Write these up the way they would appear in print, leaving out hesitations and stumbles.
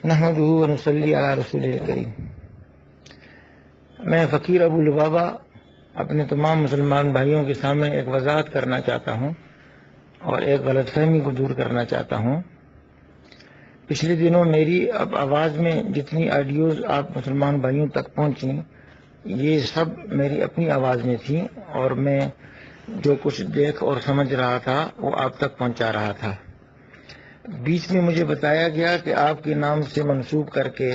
نحمدہ و نصلی علی رسول کریم۔ میں فقیر ابو لبابہ اپنے تمام مسلمان بھائیوں کے سامنے ایک وضاحت کرنا چاہتا ہوں اور ایک غلط فہمی کو دور کرنا چاہتا ہوں۔ پچھلے دنوں میری اب آواز میں جتنی آڈیوز آپ مسلمان بھائیوں تک پہنچیں یہ سب میری اپنی آواز میں تھیں، اور میں جو کچھ دیکھ اور سمجھ رہا تھا وہ آپ تک پہنچا رہا تھا۔ بیچ میں مجھے بتایا گیا کہ آپ کے نام سے منسوب کر کے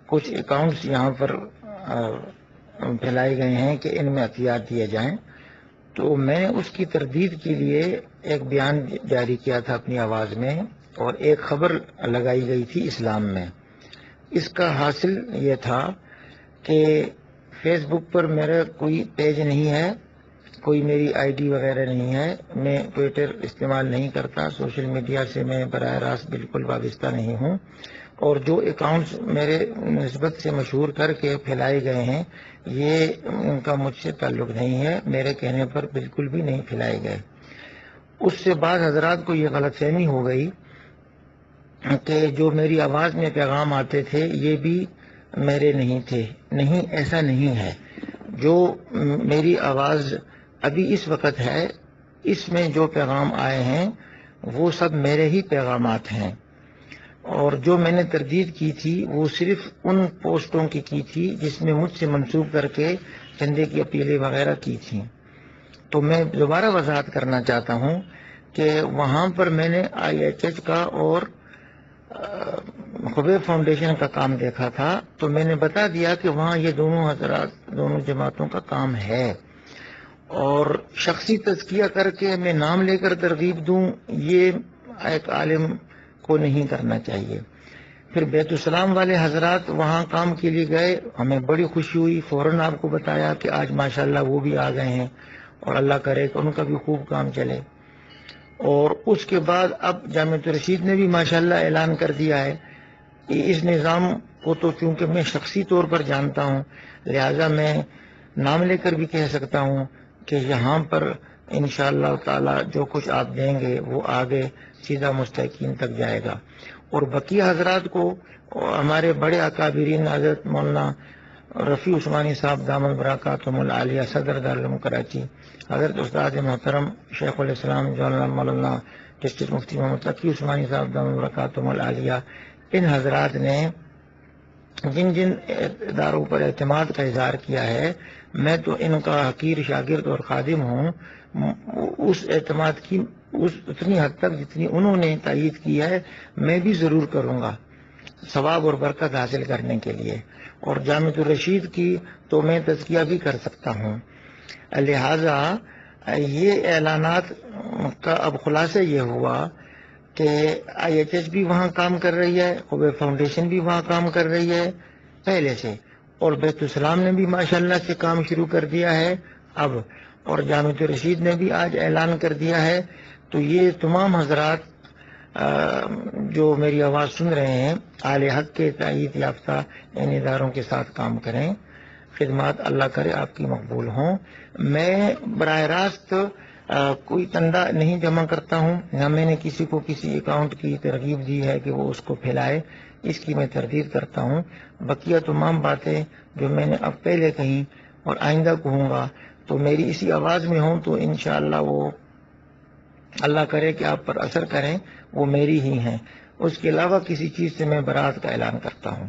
کچھ اکاؤنٹس یہاں پر پھیلائے گئے ہیں کہ ان میں عطیات دیے جائیں، تو میں نے اس کی تردید کے لیے ایک بیان جاری کیا تھا اپنی آواز میں، اور ایک خبر لگائی گئی تھی اسلام میں۔ اس کا حاصل یہ تھا کہ فیس بک پر میرا کوئی پیج نہیں ہے، کوئی میری آئی ڈی وغیرہ نہیں ہے، میں ٹویٹر استعمال نہیں کرتا، سوشل میڈیا سے میں براہ راست بالکل وابستہ نہیں ہوں، اور جو اکاؤنٹس میرے نسبت سے مشہور کر کے پھیلائے گئے ہیں یہ ان کا مجھ سے تعلق نہیں ہے، میرے کہنے پر بالکل بھی نہیں پھیلائے گئے۔ اس سے بعض حضرات کو یہ غلط فہمی ہو گئی کہ جو میری آواز میں پیغام آتے تھے یہ بھی میرے نہیں تھے۔ نہیں، ایسا نہیں ہے۔ جو میری آواز ابھی اس وقت ہے اس میں جو پیغام آئے ہیں وہ سب میرے ہی پیغامات ہیں، اور جو میں نے تردید کی تھی وہ صرف ان پوسٹوں کی تھی جس میں مجھ سے منسوب کر کے چندے کی اپیلیں وغیرہ کی تھیں۔ تو میں دوبارہ وضاحت کرنا چاہتا ہوں کہ وہاں پر میں نے IHH کا اور خبیب فاؤنڈیشن کا کام دیکھا تھا، تو میں نے بتا دیا کہ وہاں یہ دونوں حضرات، دونوں جماعتوں کا کام ہے، اور شخصی تزکیہ کر کے میں نام لے کر ترغیب دوں یہ ایک عالم کو نہیں کرنا چاہیے۔ پھر بیت السلام والے حضرات وہاں کام کے لیے گئے، ہمیں بڑی خوشی ہوئی، فوراً آپ کو بتایا کہ آج ماشاءاللہ وہ بھی آ گئے ہیں، اور اللہ کرے کہ ان کا بھی خوب کام چلے۔ اور اس کے بعد اب جامعۃ الرشید نے بھی ماشاءاللہ اعلان کر دیا ہے کہ اس نظام کو تو چونکہ میں شخصی طور پر جانتا ہوں لہذا میں نام لے کر بھی کہہ سکتا ہوں کہ یہاں پر انشاءاللہ تعالی جو کچھ آپ دیں گے وہ آگے سیدھا مستحقین تک جائے گا۔ اور بقیہ حضرات کو ہمارے بڑے اکابرین حضرت مولانا رفیع عثمانی صاحب دامت برکاتہم العالیہ صدر دارالعلوم کراچی، حضرت استاد محترم شیخ الاسلام مولانا ڈسٹرکٹ مفتی محمد تقی عثمانی صاحب دامت برکاتہم العالیہ، ان حضرات نے جن جن اداروں پر اعتماد کا اظہار کیا ہے میں تو ان کا حقیر شاگرد اور خادم ہوں، اس اعتماد کی اتنی حد تک جتنی انہوں نے تائید کی ہے میں بھی ضرور کروں گا ثواب اور برکت حاصل کرنے کے لیے، اور جامعۃ الرشید کی تو میں تزکیہ بھی کر سکتا ہوں۔ لہذا یہ اعلانات کا اب خلاصہ یہ ہوا کہ IHH بھی وہاں کام کر رہی ہے، خبیب فاؤنڈیشن بھی وہاں کام کر رہی ہے پہلے سے، اور بیت السلام نے بھی ماشاءاللہ سے کام شروع کر دیا ہے اب، اور جامعۃ الرشید نے بھی آج اعلان کر دیا ہے۔ تو یہ تمام حضرات جو میری آواز سن رہے ہیں اہل حق کے تائید یافتہ ان اداروں کے ساتھ کام کریں، خدمات اللہ کرے آپ کی مقبول ہوں۔ میں براہ راست کوئی چندہ نہیں جمع کرتا ہوں، نہ میں نے کسی کو کسی اکاؤنٹ کی ترغیب دی ہے کہ وہ اس کو پھیلائے، اس کی میں تردید کرتا ہوں۔ بقیہ تمام باتیں جو میں نے اب پہلے کہیں اور آئندہ کہوں گا تو میری اسی آواز میں ہوں تو انشاءاللہ وہ اللہ کرے کہ آپ پر اثر کریں، وہ میری ہی ہیں، اس کے علاوہ کسی چیز سے میں برات کا اعلان کرتا ہوں۔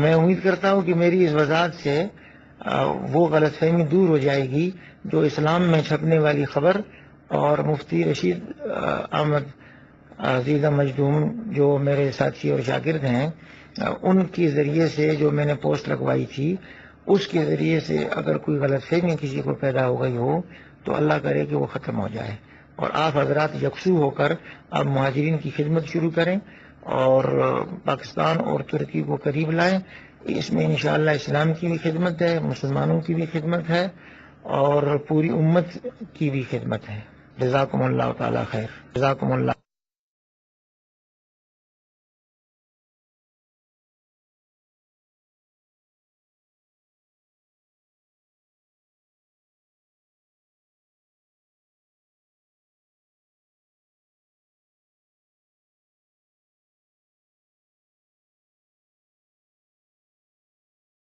میں امید کرتا ہوں کہ میری اس وضاحت سے وہ غلط فہمی دور ہو جائے گی جو اسلام میں چھپنے والی خبر اور مفتی رشید احمد عزیزہ مجدوم جو میرے ساتھی اور شاگرد ہیں ان کے ذریعے سے جو میں نے پوسٹ لگوائی تھی اس کے ذریعے سے اگر کوئی غلط فہمی کسی کو پیدا ہو گئی ہو تو اللہ کرے کہ وہ ختم ہو جائے، اور آپ حضرات یکسو ہو کر آپ مہاجرین کی خدمت شروع کریں اور پاکستان اور ترکی کو قریب لائیں۔ اس میں انشاءاللہ اسلام کی بھی خدمت ہے، مسلمانوں کی بھی خدمت ہے، اور پوری امت کی بھی خدمت ہے۔ جزاکم اللہ تعالی خیر، جزاکم اللہ